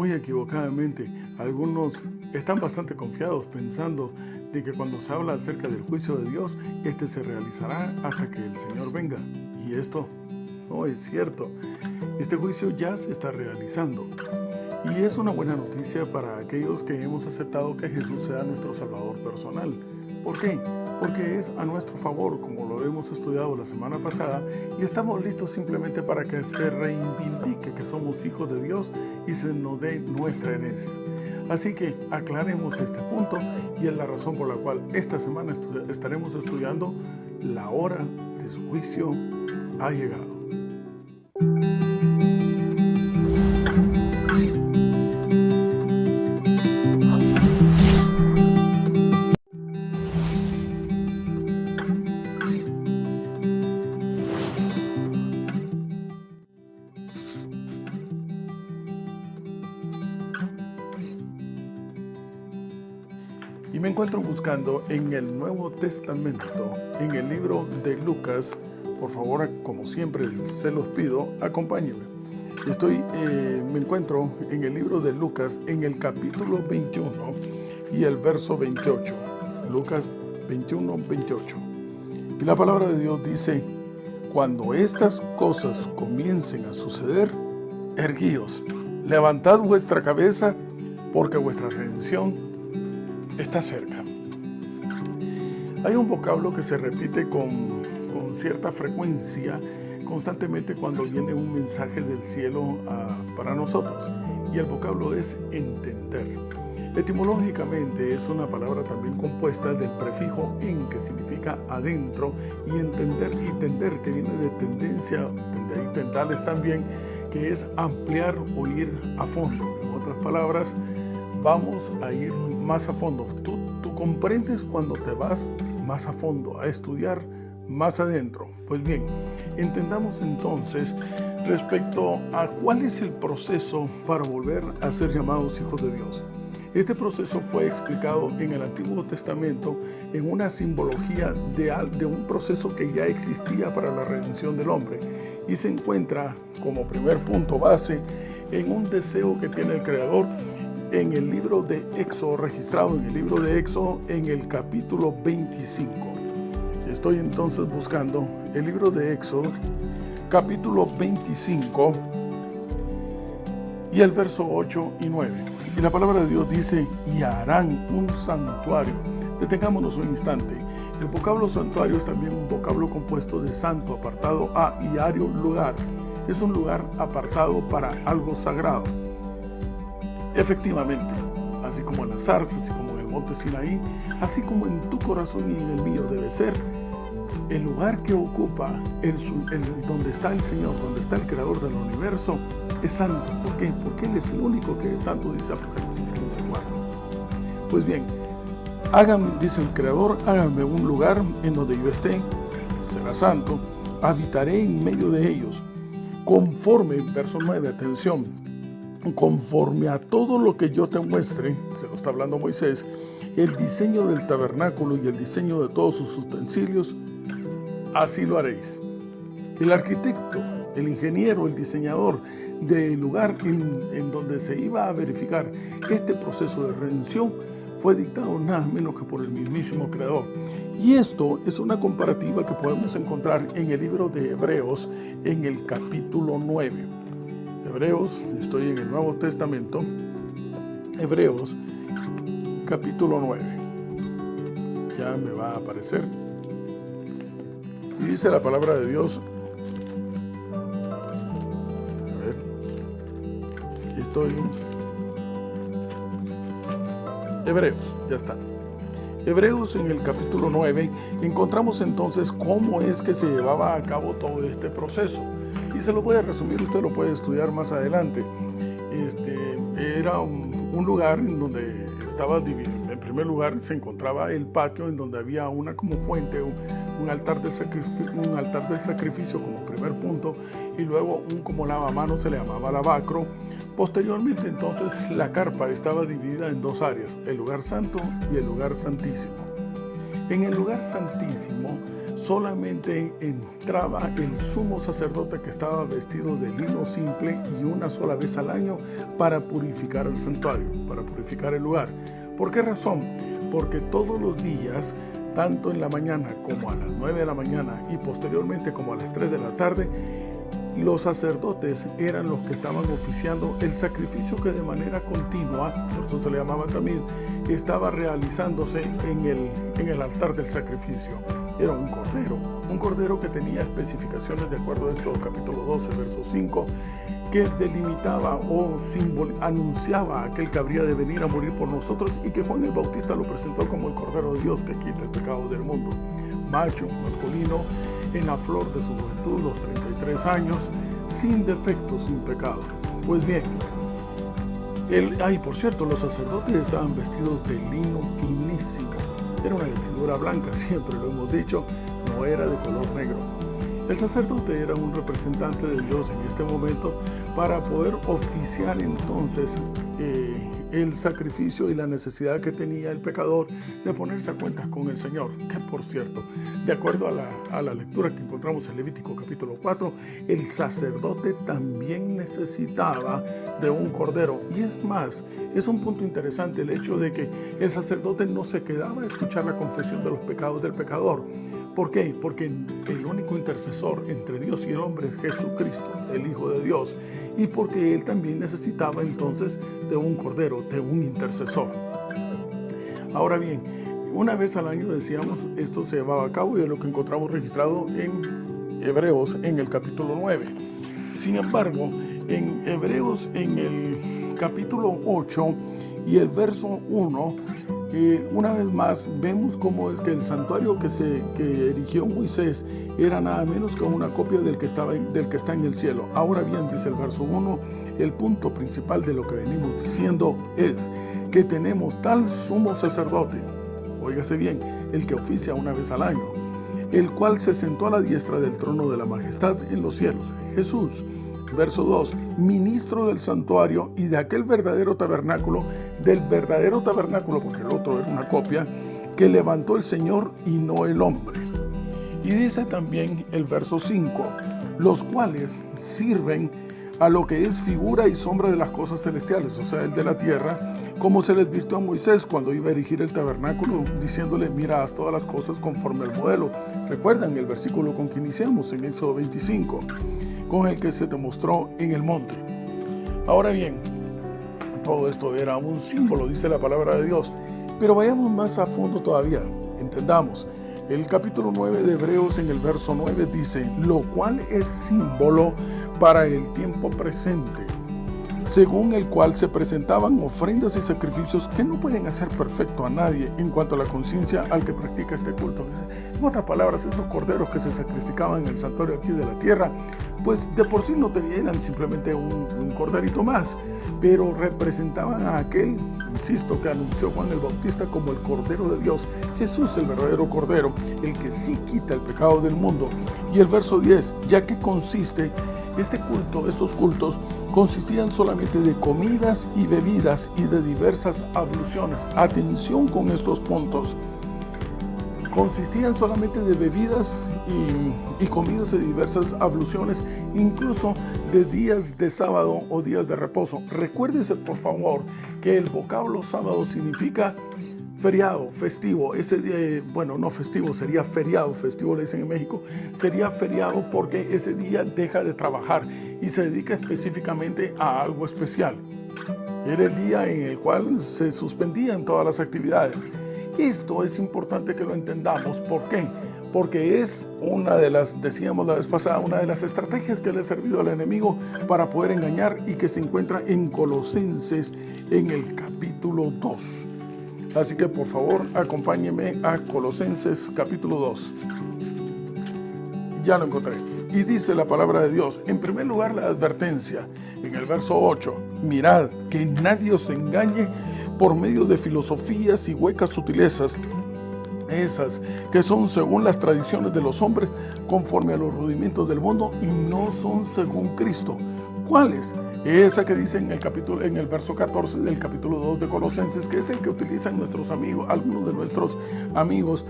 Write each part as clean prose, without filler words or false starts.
muy equivocadamente. Algunos están bastante confiados pensando de que cuando se habla acerca del juicio de Dios, este se realizará hasta que el Señor venga. Y esto no es cierto. Este juicio ya se está realizando. Y es una buena noticia para aquellos que hemos aceptado que Jesús sea nuestro Salvador personal. ¿Por qué? Porque es a nuestro favor, como lo hemos estudiado la semana pasada, y estamos listos simplemente para que se reivindique que somos hijos de Dios y se nos dé nuestra herencia. Así que aclaremos este punto y es la razón por la cual esta semana estaremos estudiando la hora de su juicio ha llegado. Y me encuentro buscando en el Nuevo Testamento, en el libro de Lucas. Por favor, como siempre se los pido, acompáñenme. Me encuentro en el libro de Lucas, en el capítulo 21 y el verso 28. Lucas 21, 28. Y la palabra de Dios dice: cuando estas cosas comiencen a suceder, erguíos, levantad vuestra cabeza, porque vuestra redención está cerca. Hay un vocablo que se repite con cierta frecuencia constantemente cuando viene un mensaje del cielo para nosotros, y el vocablo es entender. Etimológicamente es una palabra también compuesta del prefijo en, que significa adentro, y entender y tender, que viene de tendencia, y tendales también, que es ampliar o ir a fondo. En otras palabras, vamos a ir más a fondo. Tú comprendes cuando te vas más a fondo, a estudiar más adentro. Pues bien, entendamos entonces respecto a cuál es el proceso para volver a ser llamados hijos de Dios. Este proceso fue explicado en el Antiguo Testamento en una simbología de un proceso que ya existía para la redención del hombre, y se encuentra como primer punto base en un deseo que tiene el Creador en el libro de Éxodo, registrado en el libro de Éxodo en el capítulo 25. Estoy entonces buscando el libro de Éxodo, capítulo 25 y el verso 8 y 9. Y la palabra de Dios dice: y harán un santuario. Detengámonos un instante. El vocablo santuario es también un vocablo compuesto de santo, apartado a, y ario, lugar. Es un lugar apartado para algo sagrado. Efectivamente, así como en las zarzas, así como en el monte Sinaí, así como en tu corazón y en el mío debe ser, el lugar que ocupa donde está el Señor, donde está el Creador del universo, es santo. ¿Por qué? Porque Él es el único que es santo, dice Apocalipsis 15:4. Pues bien, dice el Creador, háganme un lugar en donde yo esté, será santo, habitaré en medio de ellos, conforme, verso 9, atención, conforme a todo lo que yo te muestre, se lo está hablando Moisés, el diseño del tabernáculo y el diseño de todos sus utensilios, así lo haréis. El arquitecto, el ingeniero, el diseñador del lugar en donde se iba a verificar este proceso de redención fue dictado nada menos que por el mismísimo Creador. Y esto es una comparativa que podemos encontrar en el libro de Hebreos, en el capítulo 9. Hebreos, estoy en el Nuevo Testamento, Hebreos, capítulo 9. Ya me va a aparecer. Y dice la palabra de Dios, a ver, estoy Hebreos, ya está. Hebreos en el capítulo 9, encontramos entonces cómo es que se llevaba a cabo todo este proceso. Y se lo voy a resumir, usted lo puede estudiar más adelante. Era un lugar en donde estaba dividido. En primer lugar se encontraba el patio, en donde había una como fuente, un altar del sacrificio como primer punto, y luego un como lavamanos, se le llamaba lavacro. Posteriormente entonces la carpa estaba dividida en dos áreas, el lugar santo y el lugar santísimo. En el lugar santísimo solamente entraba el sumo sacerdote que estaba vestido de lino simple y una sola vez al año para purificar el santuario, para purificar el lugar. ¿Por qué razón? Porque todos los días, tanto en la mañana como a las 9 de la mañana y posteriormente como a las 3 de la tarde, los sacerdotes eran los que estaban oficiando el sacrificio que de manera continua, por eso se le llamaba también, estaba realizándose en el altar del sacrificio. Era un cordero que tenía especificaciones de acuerdo a Éxodo capítulo 12, verso 5, que delimitaba o anunciaba a aquel que habría de venir a morir por nosotros y que Juan el Bautista lo presentó como el Cordero de Dios que quita el pecado del mundo. Macho, masculino, en la flor de su juventud, los 33 años, sin defecto, sin pecado. Pues bien, por cierto, los sacerdotes estaban vestidos de lino finísimo. Era una vestidura blanca, siempre lo hemos dicho, no era de color negro. El sacerdote era un representante de Dios en este momento para poder oficiar entonces el sacrificio y la necesidad que tenía el pecador de ponerse a cuentas con el Señor. Que por cierto, de acuerdo a la lectura que encontramos en Levítico capítulo 4, el sacerdote también necesitaba de un cordero. Y es más, es un punto interesante el hecho de que el sacerdote no se quedaba a escuchar la confesión de los pecados del pecador. ¿Por qué? Porque el único intercesor entre Dios y el hombre es Jesucristo, el Hijo de Dios, y porque Él también necesitaba entonces de un cordero, de un intercesor. Ahora bien, una vez al año, decíamos, esto se llevaba a cabo y es lo que encontramos registrado en Hebreos en el capítulo 9. Sin embargo, en Hebreos en el capítulo 8 y el verso 1, una vez más vemos cómo es que el santuario que erigió Moisés era nada menos que una copia del que está en el cielo. Ahora bien, dice el verso 1, el punto principal de lo que venimos diciendo es que tenemos tal sumo sacerdote, óigase bien, el que oficia una vez al año, el cual se sentó a la diestra del trono de la majestad en los cielos, Jesús. Verso 2, ministro del santuario y de aquel verdadero tabernáculo, porque el otro era una copia, que levantó el Señor y no el hombre. Y dice también el verso 5, los cuales sirven a lo que es figura y sombra de las cosas celestiales, o sea, el de la tierra, como se le advirtió a Moisés cuando iba a erigir el tabernáculo, diciéndole, mira, haz todas las cosas conforme al modelo. Recuerdan el versículo con que iniciamos en Éxodo 25, con el que se te mostró en el monte. Ahora bien, todo esto era un símbolo, dice la palabra de Dios, pero vayamos más a fondo todavía, entendamos. El capítulo 9 de Hebreos en el verso 9 dice, lo cual es símbolo para el tiempo presente, según el cual se presentaban ofrendas y sacrificios que no pueden hacer perfecto a nadie en cuanto a la conciencia al que practica este culto. En otras palabras, esos corderos que se sacrificaban en el santuario aquí de la tierra, pues de por sí no eran simplemente un corderito más, pero representaban a aquel, insisto, que anunció Juan el Bautista como el Cordero de Dios, Jesús el verdadero Cordero, el que sí quita el pecado del mundo. Y el verso 10, ya que consiste estos cultos consistían solamente de comidas y bebidas y de diversas abluciones. Atención con estos puntos. Consistían solamente de bebidas y comidas y diversas abluciones, incluso de días de sábado o días de reposo. Recuérdese, por favor, que el vocablo sábado significa feriado, festivo. Ese día, bueno, no festivo, sería feriado, festivo le dicen en México, sería feriado porque ese día deja de trabajar y se dedica específicamente a algo especial. Era el día en el cual se suspendían todas las actividades. Esto es importante que lo entendamos. ¿Por qué? Porque es una de las, decíamos la vez pasada, una de las estrategias que le ha servido al enemigo para poder engañar y que se encuentra en Colosenses en el capítulo 2. Así que por favor acompáñenme a Colosenses capítulo 2. Ya lo encontré. Y dice la palabra de Dios, en primer lugar la advertencia, en el verso 8, mirad que nadie os engañe por medio de filosofías y huecas sutilezas, esas que son según las tradiciones de los hombres, conforme a los rudimentos del mundo y no son según Cristo. ¿Cuáles? Esa que dice en el verso 14 del capítulo 2 de Colosenses, que es el que utilizan nuestros amigos, algunos de nuestros amigos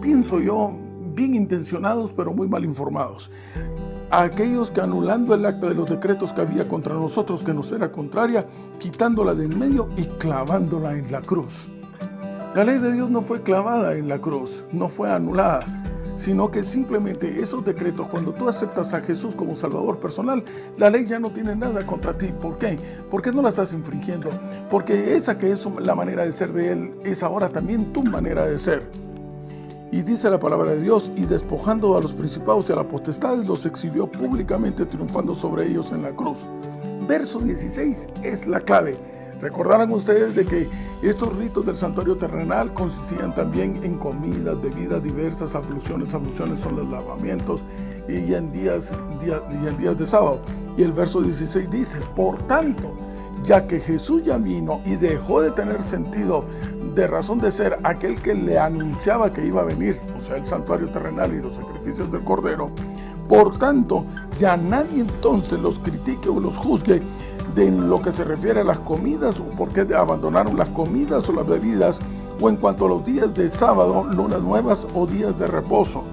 pienso yo, bien intencionados, pero muy mal informados. A aquellos que anulando el acta de los decretos que había contra nosotros, que nos era contraria, quitándola de en medio y clavándola en la cruz. La ley de Dios no fue clavada en la cruz, no fue anulada, sino que simplemente esos decretos, cuando tú aceptas a Jesús como Salvador personal, la ley ya no tiene nada contra ti. ¿Por qué? Porque no la estás infringiendo, porque esa que es la manera de ser de Él, es ahora también tu manera de ser. Y dice la palabra de Dios, y despojando a los principados y a las potestades, los exhibió públicamente, triunfando sobre ellos en la cruz. Verso 16 es la clave. Recordarán ustedes de que estos ritos del santuario terrenal consistían también en comidas, bebidas diversas, abluciones. Abluciones son los lavamientos y en días de sábado. Y el verso 16 dice, por tanto, ya que Jesús ya vino y dejó de tener sentido de razón de ser aquel que le anunciaba que iba a venir, o sea, el santuario terrenal y los sacrificios del Cordero, por tanto, ya nadie entonces los critique o los juzgue de en lo que se refiere a las comidas, o por qué abandonaron las comidas o las bebidas, o en cuanto a los días de sábado, lunas nuevas o días de reposo.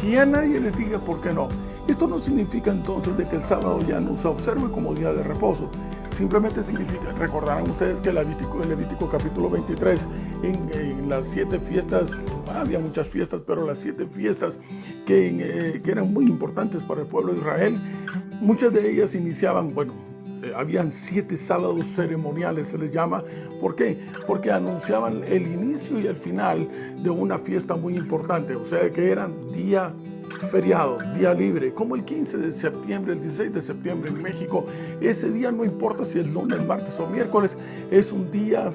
Que ya nadie les diga por qué no. Esto no significa entonces de que el sábado ya no se observe como día de reposo. Simplemente significa, recordarán ustedes que el Levítico capítulo 23, en las 7 fiestas, había muchas fiestas, pero las 7 fiestas que eran muy importantes para el pueblo de Israel, muchas de ellas iniciaban, habían 7 sábados ceremoniales, se les llama. ¿Por qué? Porque anunciaban el inicio y el final de una fiesta muy importante, o sea que eran día feriado, día libre, como el 15 de septiembre, el 16 de septiembre en México. Ese día no importa si es lunes, martes o miércoles, es un día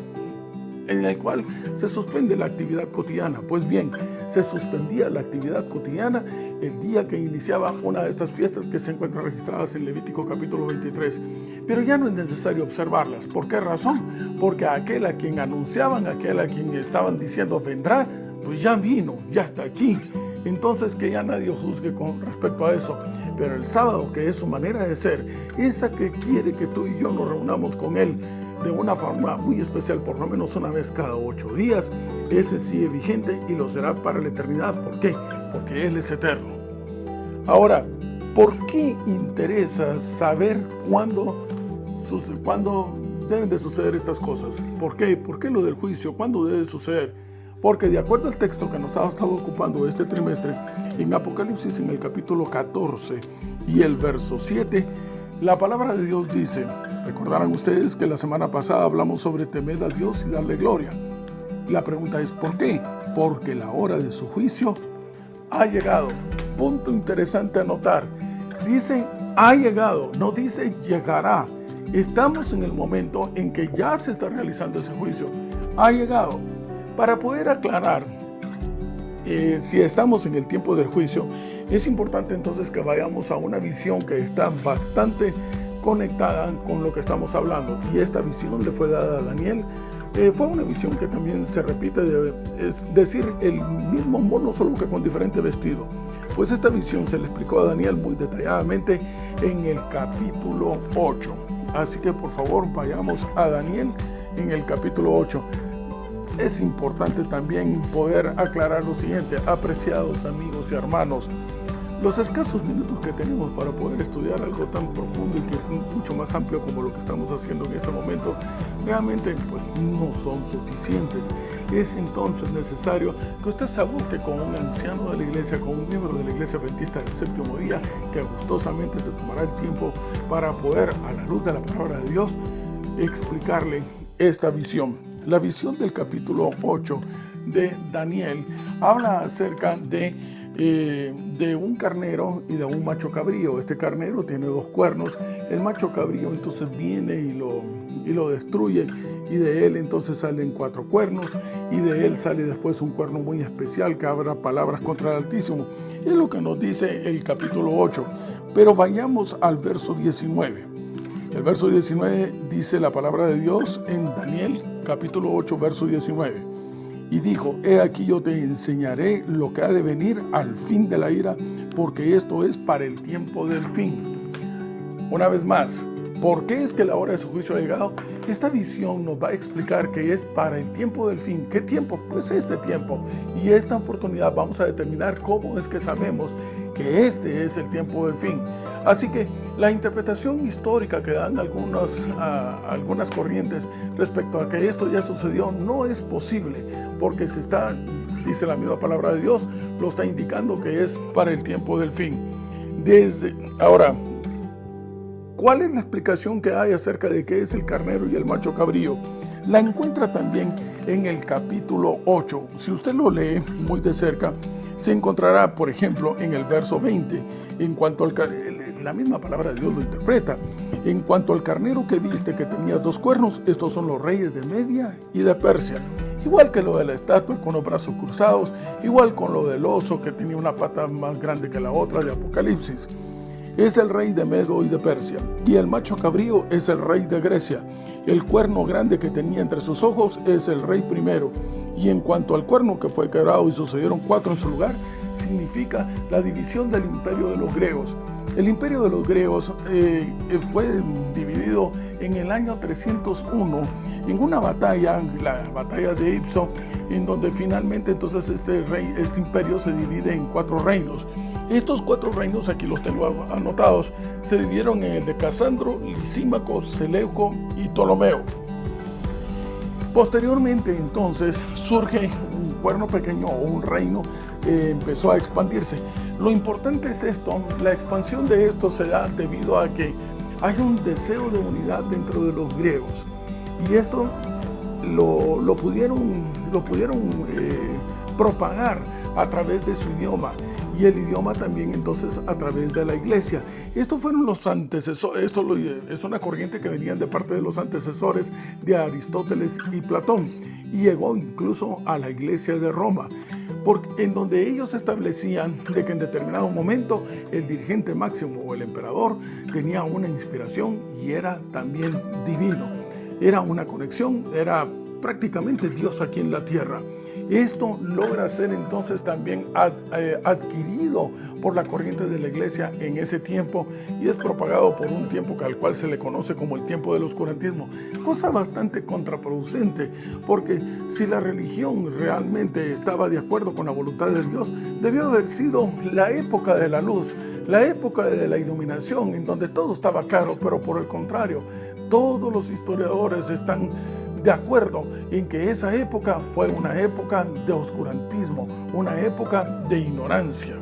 en el cual se suspende la actividad cotidiana. Pues bien, se suspendía la actividad cotidiana el día que iniciaba una de estas fiestas que se encuentran registradas en Levítico capítulo 23. Pero ya no es necesario observarlas. ¿Por qué razón? Porque aquel a quien anunciaban, aquel a quien estaban diciendo vendrá, pues ya vino, ya está aquí. Entonces que ya nadie juzgue con respecto a eso. Pero el sábado, que es su manera de ser, esa que quiere que tú y yo nos reunamos con Él de una forma muy especial, por lo menos una vez cada 8 días, ese sigue vigente y lo será para la eternidad. ¿Por qué? Porque Él es eterno. Ahora, ¿por qué interesa saber cuándo deben de suceder estas cosas? ¿Por qué? ¿Por qué lo del juicio? ¿Cuándo debe suceder? Porque de acuerdo al texto que nos ha estado ocupando este trimestre, en Apocalipsis en el capítulo 14 y el verso 7, la palabra de Dios dice, recordarán ustedes que la semana pasada hablamos sobre temer a Dios y darle gloria. La pregunta es ¿por qué? Porque la hora de su juicio ha llegado. Punto interesante a notar. Dice ha llegado, no dice llegará. Estamos en el momento en que ya se está realizando ese juicio. Ha llegado. Para poder aclarar si estamos en el tiempo del juicio, es importante entonces que vayamos a una visión que está bastante conectada con lo que estamos hablando. Y esta visión le fue dada a Daniel. Fue una visión que también se repite, es decir, el mismo mono, solo que con diferente vestido. Pues esta visión se le explicó a Daniel muy detalladamente en el capítulo 8. Así que por favor vayamos a Daniel en el capítulo 8. Es importante también poder aclarar lo siguiente, apreciados amigos y hermanos, los escasos minutos que tenemos para poder estudiar algo tan profundo y que es mucho más amplio como lo que estamos haciendo en este momento, realmente pues no son suficientes. Es entonces necesario que usted se aboque con un anciano de la iglesia, con un miembro de la iglesia adventista del séptimo día, que gustosamente se tomará el tiempo para poder, a la luz de la palabra de Dios, explicarle esta visión. La visión del capítulo 8 de Daniel habla acerca de un carnero y de un macho cabrío. Este carnero tiene 2 cuernos. El macho cabrío entonces viene y lo destruye, y de él entonces salen 4 cuernos, y de él sale después un cuerno muy especial que habla palabras contra el Altísimo. Es lo que nos dice el capítulo 8. Pero vayamos al verso 19. El verso 19 dice la palabra de Dios en Daniel, capítulo 8, verso 19. Y dijo, he aquí yo te enseñaré lo que ha de venir al fin de la ira, porque esto es para el tiempo del fin. Una vez más, ¿Por qué es que la hora de su juicio ha llegado? Esta visión nos va a explicar que es para el tiempo del fin. ¿Qué tiempo? Pues este tiempo. Y esta oportunidad vamos a determinar cómo es que sabemos que este es el tiempo del fin. Así que la interpretación histórica que dan algunas corrientes respecto a que esto ya sucedió no es posible, porque dice la misma palabra de Dios, lo está indicando que es para el tiempo del fin. Ahora, ¿cuál es la explicación que hay acerca de qué es el carnero y el macho cabrío? La encuentra también en el capítulo 8. Si usted lo lee muy de cerca, se encontrará, por ejemplo, en el verso 20, en cuanto al la misma palabra de Dios lo interpreta. En cuanto al carnero que viste que tenía 2 cuernos, estos son los reyes de Media y de Persia. Igual que lo de la estatua con los brazos cruzados, igual con lo del oso que tenía una pata más grande que la otra de Apocalipsis. Es el rey de Medo y de Persia, y el macho cabrío es el rey de Grecia. El cuerno grande que tenía entre sus ojos es el rey primero. Y en cuanto al cuerno que fue quebrado y sucedieron 4 en su lugar, significa la división del imperio de los griegos. El imperio de los griegos fue dividido en el año 301 en una batalla, la batalla de Ipso, en donde finalmente entonces este imperio se divide en 4 reinos. Estos 4 reinos, aquí los tengo anotados, se dividieron en el de Casandro, Lisímaco, Seleuco y Ptolomeo. Posteriormente entonces surge un cuerno pequeño o un reino empezó a expandirse. Lo importante es esto, la expansión de esto se da debido a que hay un deseo de unidad dentro de los griegos, y esto lo pudieron propagar a través de su idioma, y el idioma también entonces a través de la iglesia. Estos fueron los antecesores, es una corriente que venían de parte de los antecesores de Aristóteles y Platón, y llegó incluso a la iglesia de Roma, en donde ellos establecían de que en determinado momento el dirigente máximo o el emperador tenía una inspiración y era también divino, era una conexión, era prácticamente Dios aquí en la tierra. Esto logra ser entonces también adquirido por la corriente de la iglesia en ese tiempo, y es propagado por un tiempo al cual se le conoce como el tiempo del oscurantismo, cosa bastante contraproducente, porque si la religión realmente estaba de acuerdo con la voluntad de Dios, debió haber sido la época de la luz, la época de la iluminación, en donde todo estaba claro, pero por el contrario, todos los historiadores están de acuerdo en que esa época fue una época de oscurantismo, una época de ignorancia.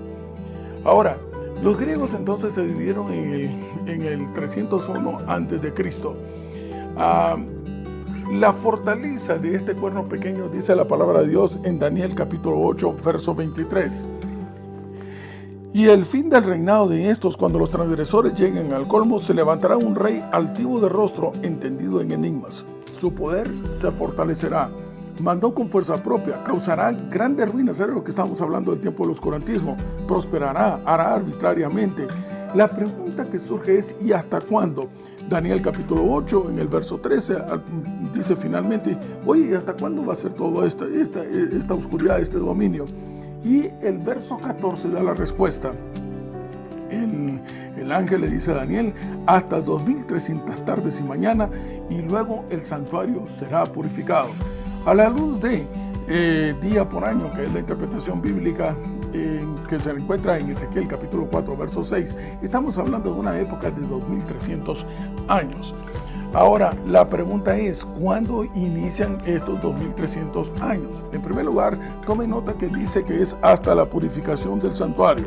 Ahora, los griegos entonces se dividieron en el 301 a.C. La fortaleza de este cuerno pequeño, dice la palabra de Dios en Daniel capítulo 8, verso 23. Y el fin del reinado de estos, cuando los transgresores lleguen al colmo, se levantará un rey altivo de rostro, entendido en enigmas. Su poder se fortalecerá, mandó con fuerza propia, causará grandes ruinas, es lo que estamos hablando del tiempo del oscurantismo, prosperará, hará arbitrariamente. La pregunta que surge es, ¿y hasta cuándo? Daniel capítulo 8, en el verso 13, dice finalmente, oye, ¿y hasta cuándo va a ser toda esta oscuridad, este dominio? Y el verso 14 da la respuesta. El ángel le dice a Daniel, hasta 2300 tardes y mañana, y luego el santuario será purificado. A la luz de día por año, que es la interpretación bíblica que se encuentra en Ezequiel capítulo 4, verso 6, estamos hablando de una época de 2300 años. Ahora, la pregunta es, ¿cuándo inician estos 2300 años? En primer lugar, tome nota que dice que es hasta la purificación del santuario.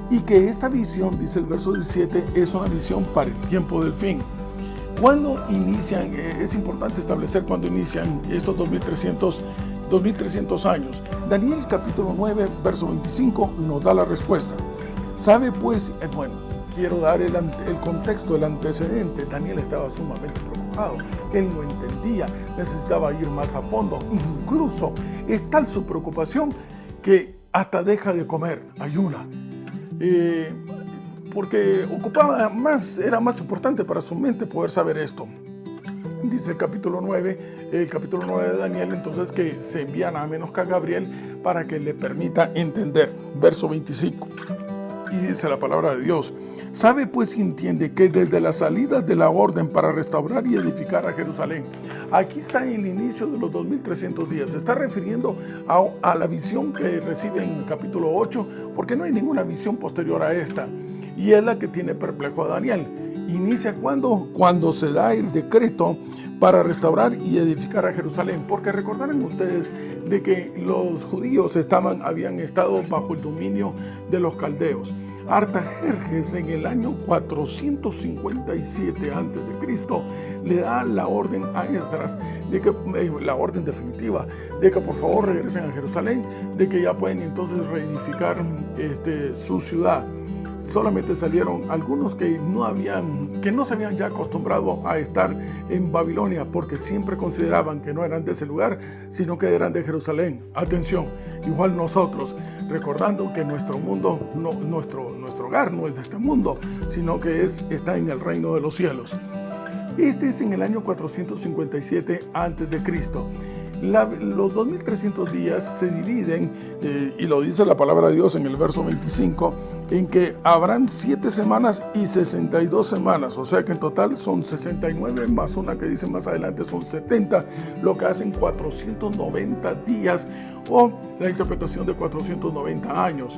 Y que esta visión, dice el verso 17, es una visión para el tiempo del fin. ¿Cuándo inician? Es importante establecer cuándo inician estos 2300 años. Daniel capítulo 9, verso 25 nos da la respuesta. ¿Sabe pues? Quiero dar el contexto, el antecedente. Daniel estaba sumamente preocupado, él no entendía, necesitaba ir más a fondo. Incluso es tal su preocupación que hasta deja de comer, ayuna. Porque era más importante para su mente poder saber esto. Dice el capítulo 9 de Daniel, entonces que se envían a menos que a Gabriel para que le permita entender. Verso 25. Y dice la palabra de Dios, Sabe pues y entiende que desde la salida de la orden para restaurar y edificar a Jerusalén, aquí está el inicio de los 2300 días. Se está refiriendo a la visión que recibe en capítulo 8, porque no hay ninguna visión posterior a esta. Y es la que tiene perplejo a Daniel. Inicia cuando se da el decreto para restaurar y edificar a Jerusalén, porque recordarán ustedes de que los judíos habían estado bajo el dominio de los caldeos. Artajerjes en el año 457 a.C. le da la orden a Esdras, la orden definitiva, de que por favor regresen a Jerusalén, de que ya pueden entonces reedificar su ciudad. Solamente salieron algunos que no se habían ya acostumbrado a estar en Babilonia, porque siempre consideraban que no eran de ese lugar, sino que eran de Jerusalén. Atención, igual nosotros, recordando que nuestro mundo, nuestro hogar no es de este mundo, sino que está en el reino de los cielos. Este es en el año 457 a.C. Los 2300 días se dividen, y lo dice la palabra de Dios en el verso 25, en que habrán 7 semanas y 62 semanas, o sea que en total son 69 más una que dice más adelante son 70, lo que hacen 490 días o la interpretación de 490 años.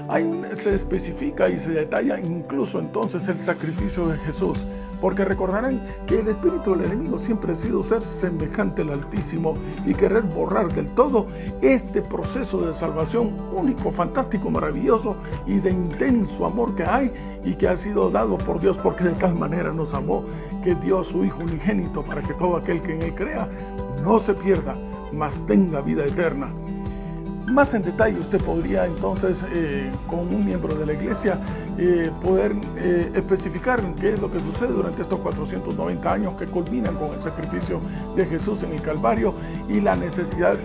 Ahí se especifica y se detalla incluso entonces el sacrificio de Jesús, porque recordarán que el espíritu del enemigo siempre ha sido ser semejante al Altísimo y querer borrar del todo este proceso de salvación único, fantástico, maravilloso y de intenso amor que hay y que ha sido dado por Dios, porque de tal manera nos amó que dio a su Hijo unigénito para que todo aquel que en él crea no se pierda, mas tenga vida eterna. Más en detalle usted podría entonces con un miembro de la iglesia poder especificar qué es lo que sucede durante estos 490 años que culminan con el sacrificio de Jesús en el Calvario y la necesidad.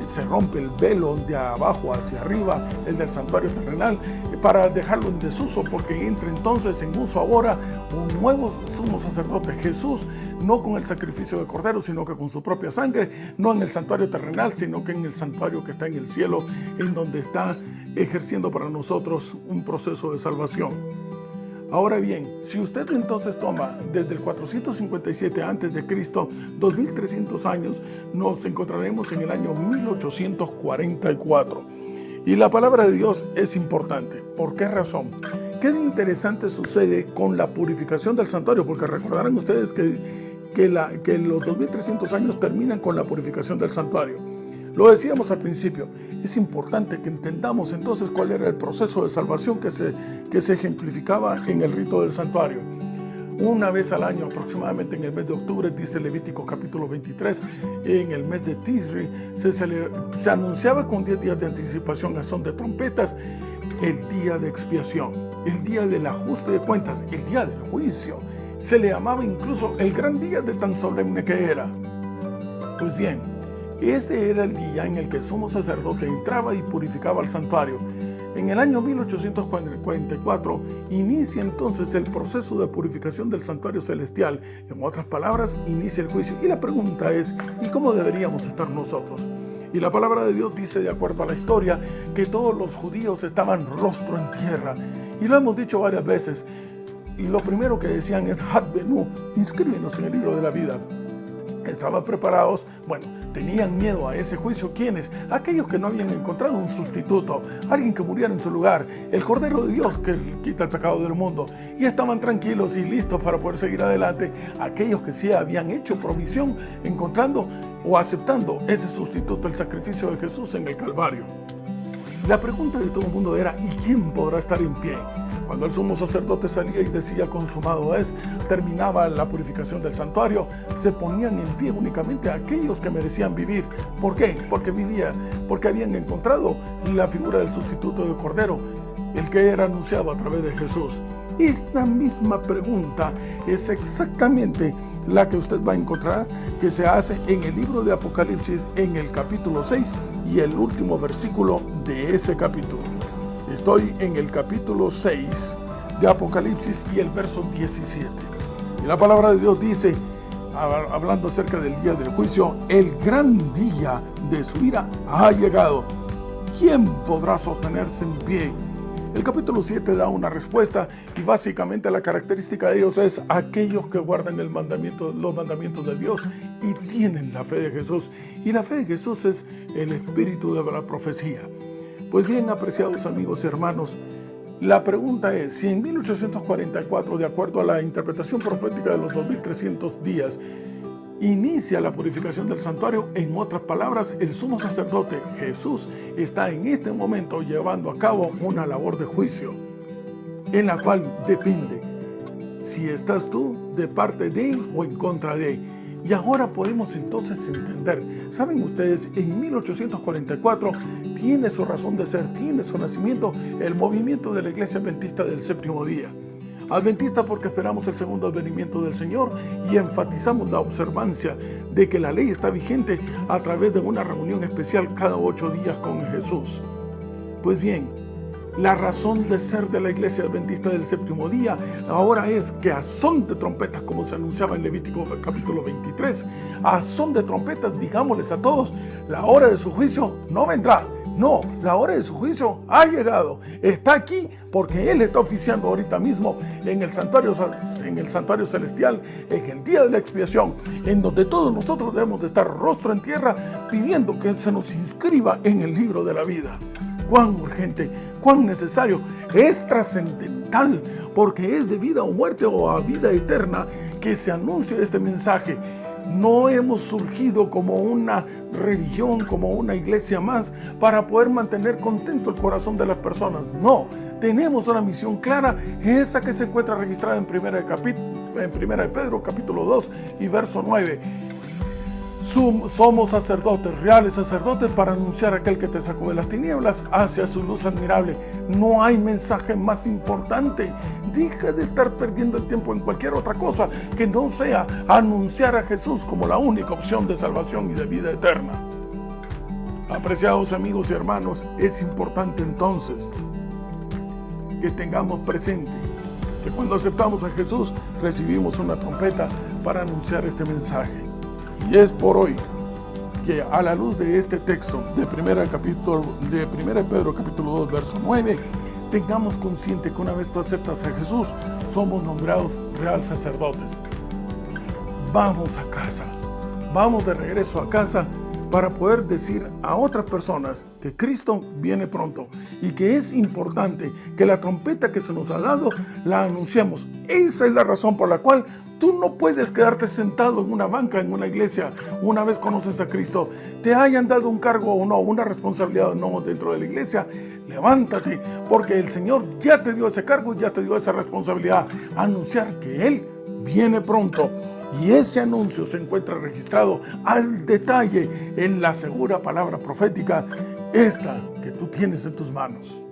Se rompe el velo de abajo hacia arriba, el del santuario terrenal, para dejarlo en desuso, porque entra entonces en uso ahora un nuevo sumo sacerdote, Jesús, no con el sacrificio de cordero, sino que con su propia sangre, no en el santuario terrenal, sino que en el santuario que está en el cielo, en donde está ejerciendo para nosotros un proceso de salvación. Ahora bien, si usted entonces toma desde el 457 a.C., 2300 años, nos encontraremos en el año 1844. Y la palabra de Dios es importante. ¿Por qué razón? ¿Qué interesante sucede con la purificación del santuario? Porque recordarán ustedes que los 2300 años terminan con la purificación del santuario. Lo decíamos al principio, es importante que entendamos entonces cuál era el proceso de salvación que se ejemplificaba en el rito del santuario. Una vez al año, aproximadamente en el mes de octubre, dice Levítico capítulo 23, en el mes de Tisri, se anunciaba con 10 días de anticipación a son de trompetas el día de expiación, el día del ajuste de cuentas, el día del juicio. Se le llamaba incluso el gran día de tan solemne que era. Pues bien, ese era el día en el que el sumo sacerdote entraba y purificaba el santuario. En el año 1844 inicia entonces el proceso de purificación del santuario celestial. En otras palabras, inicia el juicio. Y la pregunta es, ¿y cómo deberíamos estar nosotros? Y la palabra de Dios dice, de acuerdo a la historia, que todos los judíos estaban rostro en tierra. Y lo hemos dicho varias veces. Y lo primero que decían es, Had Benu, inscríbenos en el libro de la vida. Estaban preparados, tenían miedo a ese juicio. ¿Quiénes? Aquellos que no habían encontrado un sustituto, alguien que muriera en su lugar, el Cordero de Dios que quita el pecado del mundo. Y estaban tranquilos y listos para poder seguir adelante aquellos que sí habían hecho provisión, encontrando o aceptando ese sustituto, el sacrificio de Jesús en el Calvario. La pregunta de todo el mundo era, ¿y quién podrá estar en pie? Cuando el sumo sacerdote salía y decía consumado es, terminaba la purificación del santuario, se ponían en pie únicamente aquellos que merecían vivir. ¿Por qué? Porque habían encontrado la figura del sustituto del Cordero, el que era anunciado a través de Jesús. Esta misma pregunta es exactamente la que usted va a encontrar que se hace en el libro de Apocalipsis en el capítulo 6 y el último versículo de ese capítulo. Estoy en el capítulo 6 de Apocalipsis y el verso 17. Y la palabra de Dios dice, hablando acerca del día del juicio, el gran día de su ira ha llegado. ¿Quién podrá sostenerse en pie? El capítulo 7 da una respuesta y básicamente la característica de ellos es aquellos que guardan los mandamientos de Dios y tienen la fe de Jesús. Y la fe de Jesús es el espíritu de la profecía. Pues bien, apreciados amigos y hermanos, la pregunta es, si en 1844, de acuerdo a la interpretación profética de los 2300 días, inicia la purificación del santuario, en otras palabras, el sumo sacerdote Jesús está en este momento llevando a cabo una labor de juicio, en la cual depende si estás tú de parte de o en contra de. Y ahora podemos entonces entender, ¿saben ustedes? En 1844 tiene su razón de ser, tiene su nacimiento el movimiento de la Iglesia Adventista del Séptimo Día. Adventista porque esperamos el segundo advenimiento del Señor y enfatizamos la observancia de que la ley está vigente a través de una reunión especial cada 8 días con Jesús. Pues bien, la razón de ser de la Iglesia Adventista del Séptimo Día ahora es que a son de trompetas, como se anunciaba en Levítico capítulo 23, a son de trompetas, digámosles a todos, la hora de su juicio no vendrá. No, la hora de su juicio ha llegado. Está aquí porque Él está oficiando ahorita mismo en el santuario celestial, en el día de la expiación, en donde todos nosotros debemos de estar rostro en tierra pidiendo que Él se nos inscriba en el libro de la vida. Cuán urgente, cuán necesario, es trascendental, porque es de vida o muerte o a vida eterna que se anuncie este mensaje. No hemos surgido como una religión, como una iglesia más, para poder mantener contento el corazón de las personas. No, tenemos una misión clara, esa que se encuentra registrada en Primera de Pedro, capítulo 2 y verso 9. Somos sacerdotes, reales sacerdotes, para anunciar a aquel que te sacó de las tinieblas hacia su luz admirable. No hay mensaje más importante. Deja de estar perdiendo el tiempo en cualquier otra cosa que no sea anunciar a Jesús como la única opción de salvación y de vida eterna. Apreciados amigos y hermanos, es importante entonces que tengamos presente que cuando aceptamos a Jesús recibimos una trompeta para anunciar este mensaje. Y es por hoy que a la luz de este texto de Primera de Pedro capítulo 2 verso 9, tengamos consciente que una vez tú aceptas a Jesús, somos nombrados real sacerdotes. Vamos a casa, vamos de regreso a casa para poder decir a otras personas que Cristo viene pronto y que es importante que la trompeta que se nos ha dado la anunciemos. Esa es la razón por la cual tú no puedes quedarte sentado en una banca, en una iglesia, una vez conoces a Cristo. Te hayan dado un cargo o no, una responsabilidad o no dentro de la iglesia, levántate, porque el Señor ya te dio ese cargo, ya te dio esa responsabilidad. Anunciar que Él viene pronto. Y ese anuncio se encuentra registrado al detalle en la segura palabra profética, esta que tú tienes en tus manos.